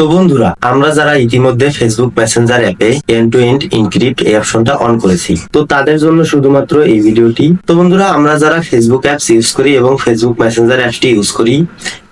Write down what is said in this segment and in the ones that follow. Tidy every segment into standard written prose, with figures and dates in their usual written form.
তো বন্ধুরা, আমরা যারা ইতিমধ্যে ফেসবুক মেসেঞ্জার অ্যাপে এন্ড টু এন্ড ইনক্রিপ্ট এই অপশনটা অন করেছি, তো তাদের জন্য শুধুমাত্র এই ভিডিওটি। তো বন্ধুরা, আমরা যারা ফেসবুক অ্যাপস ইউজ করি এবং ফেসবুক মেসেঞ্জার অ্যাপসটি ইউজ করি,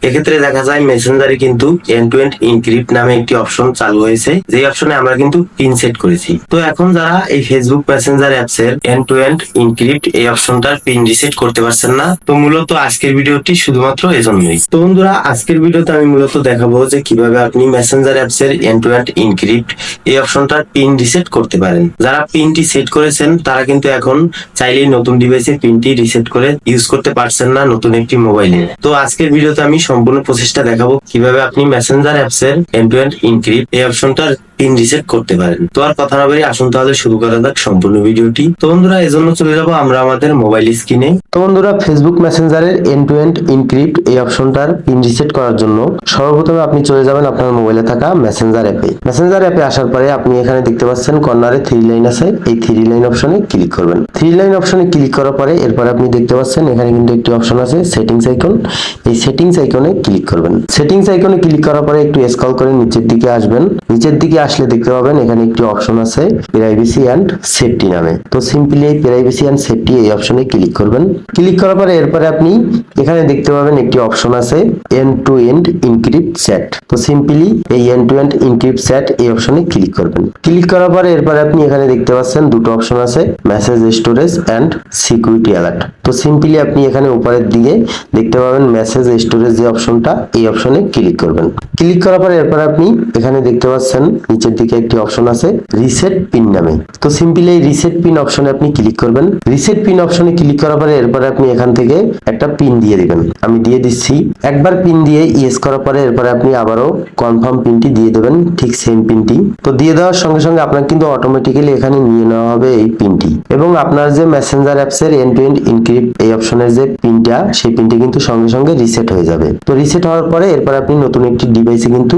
এক্ষেত্রে দেখা যায় মেসেঞ্জারে কিন্তু এন্ড টু এন্ড ইনক্রিপ্ট নামে একটি অপশন চালু হয়েছে, যে অপশনে আমরা কিন্তু পিন সেট করেছি। তো এখন যারা এই ফেসবুক মেসেঞ্জার অ্যাপস এর এন্ড টু এন্ড ইনক্রিপ্ট এই অপশনটার পিন রিসেট করতে পারছেন না, তো মূলত আজকের ভিডিওটি শুধুমাত্র এজন্যই। তো বন্ধুরা, আজকের ভিডিওতে আমি মূলত দেখাবো যে কিভাবে আপনি মেসেঞ্জার অ্যাপস এর এন্ড টু এন্ড ইনক্রিপ্ট এই অপশনটার পিন রিসেট করতে পারেন। যারা পিনটি সেট করেছেন তারা কিন্তু এখন চাইলেই নতুন ডিভাইসে পিনটি রিসেট করে ইউজ করতে পারছেন না নতুন একটি মোবাইলে। তো আজকের ভিডিওতে আমি সম্পূর্ণ প্রসেসটা দেখাবো কিভাবে আপনি মেসেঞ্জার অ্যাপস এর এন্ড টু এন্ড ইনক্রিপ্ট এই অপশনটার পিন রিসেট করতে পারেন। তো আর কথা না বলে আসুন তাহলে শুরু করা যাক সম্পূর্ণ ভিডিওটি। তো বন্ধুরা, এজন্য চলে যাব আমরা আমাদের মোবাইল স্ক্রিনে। তো বন্ধুরা, ফেসবুক মেসেঞ্জারের এন্ড টু এন্ড ইনক্রিপ্ট এই অপশনটার পিন রিসেট করার জন্য সর্বপ্রথমে আপনি চলে যাবেন আপনার মোবাইলে থাকা মেসেঞ্জার অ্যাপে। মেসেঞ্জার অ্যাপে আসার পরে আপনি এখানে দেখতে পাচ্ছেন কর্নারে থ্রি লাইন আছে, এই থ্রি লাইন অপশনে ক্লিক করবেন। থ্রি লাইন অপশনে ক্লিক করার পরে এরপরে আপনি দেখতে পাচ্ছেন এখানে কিন্তু একটি অপশন আছে সেটিংস আইকন, এই সেটিংস আইকনে ক্লিক করবেন। সেটিংস আইকনে ক্লিক করার পরে একটু স্ক্রল করে নিচের দিকে আসবেন। নিচের দিকে আসলে দেখতে পাবেন এখানে একটি অপশন আছে প্রাইভেসি এন্ড সেফটি নামে। তো সিম্পলি এই প্রাইভেসি এন্ড সেফটি এই অপশনে ক্লিক করবেন। ক্লিক করার পরে এরপরে আপনি এখানে দেখতে পাবেন একটি অপশন আছে end to end encrypt chat. তো সিম্পলি এই end to end encrypt chat এই অপশনে ক্লিক করবেন। ক্লিক করার পরে এরপরে আপনি এখানে দেখতে পাচ্ছেন দুটো অপশন আছে message storage and security alert. তো সিম্পলি আপনি এখানে উপরের দিকে দেখতে পাবেন মেসেজ স্টোরেজ যে অপশনটা, এই অপশনে ক্লিক করবেন। ক্লিক করার পরে এরপর আপনি এখানে দেখতে পাচ্ছেন নিচের দিকে একটি অপশন আছে রিসেট পিন নামে। তো সিম্পলি এই রিসেট পিন অপশনে আপনি ক্লিক করবেন। রিসেট পিন অপশনে ক্লিক করার পরে এরপরে আপনি এখান থেকে একটা পিন দিয়ে দিবেন। আমি দিয়ে দিচ্ছি। একবার পিন দিয়ে ইয়েস করার পরে এরপরে আপনি আবারও কনফার্ম পিনটি দিয়ে দেবেন, ঠিক সেম পিনটি। তো দিয়ে দেওয়ার সঙ্গে সঙ্গে আপনার কিন্তু অটোমেটিক্যালি এখানে নিয়ে নেওয়া হবে এই পিনটি, এবং আপনার যে মেসেঞ্জার অ্যাপস এর এন্ড টু এন্ড ইনক্রিপ্ট এই অপশনের যে পিনটা, সেই পিনটি কিন্তু সঙ্গে সঙ্গে রিসেট হয়ে যাবে। তো রিসেট হওয়ার পরে এরপর আপনি নতুন একটি ডিভাইসে কিন্তু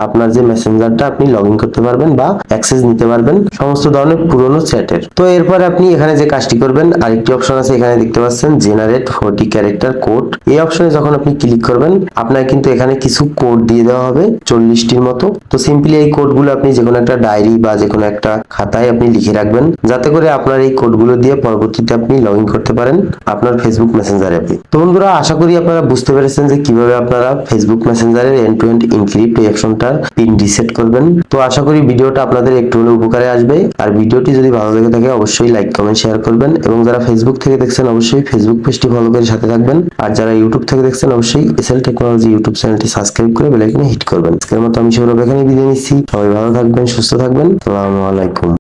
আপনার যে মেসেঞ্জারটা আপনি লগ ইন করতে পারবেন বা অ্যাক্সেস নিতে পারবেন সমস্ত ধরনের পুরনো চ্যাটের। তো এরপর আপনি এখানে যে কাজটি করবেন, আরেকটি অপশন আছে এখানে দেখতে পাচ্ছেন জেনারেট 40 ক্যারেক্টার কোড। এই অপশনে যখন আপনি ক্লিক করবেন আপনার কিন্তু এখানে কিছু কোড দিয়ে দেওয়া হবে 40টির মতো। তো সিম্পলি এই কোডগুলো আপনি যে কোনো একটা ডায়েরি বা যে কোনো একটা খাতায় আপনি লিখে রাখবেন, যাতে করে আপনার এই কোডগুলো দিয়ে পরবর্তীতে আপনি লগ ইন করতে পারেন আপনার ফেসবুক মেসেঞ্জার অ্যাপে। তো বন্ধুরা, আশা করি আপনারা বুঝতে পেরেছেন যে কিভাবে আপনারা ফেসবুক মেসেঞ্জারের এন্ড টু এন্ড ইনক্রিপ্ট এই অপশনটার পিন রিসেট করবেন। তো আশা করি ভিডিওটা আপনাদের একটু হলেও উপকারে আসবে। আর ভিডিওটি যদি ভালো লেগে থাকে অবশ্যই লাইক কমেন্ট শেয়ার করবেন, এবং যারা ফেসবুক থেকে দেখছেন অবশ্যই ফেসবুক পেজটি ফলো করে সাথে থাকবেন। আর যারা ইউটিউব থেকে দেখছেন অবশ্যই এসএল টেকনোলজি ইউটিউব চ্যানেলটি সাবস্ক্রাইব করে বেল আইকনে হিট করবেন। আজকের মতো আমি সৌরভ এখানে বিদায় নিচ্ছি। সবাই ভালো থাকবেন, সুস্থ থাকবেন। আসসালামু আলাইকুম।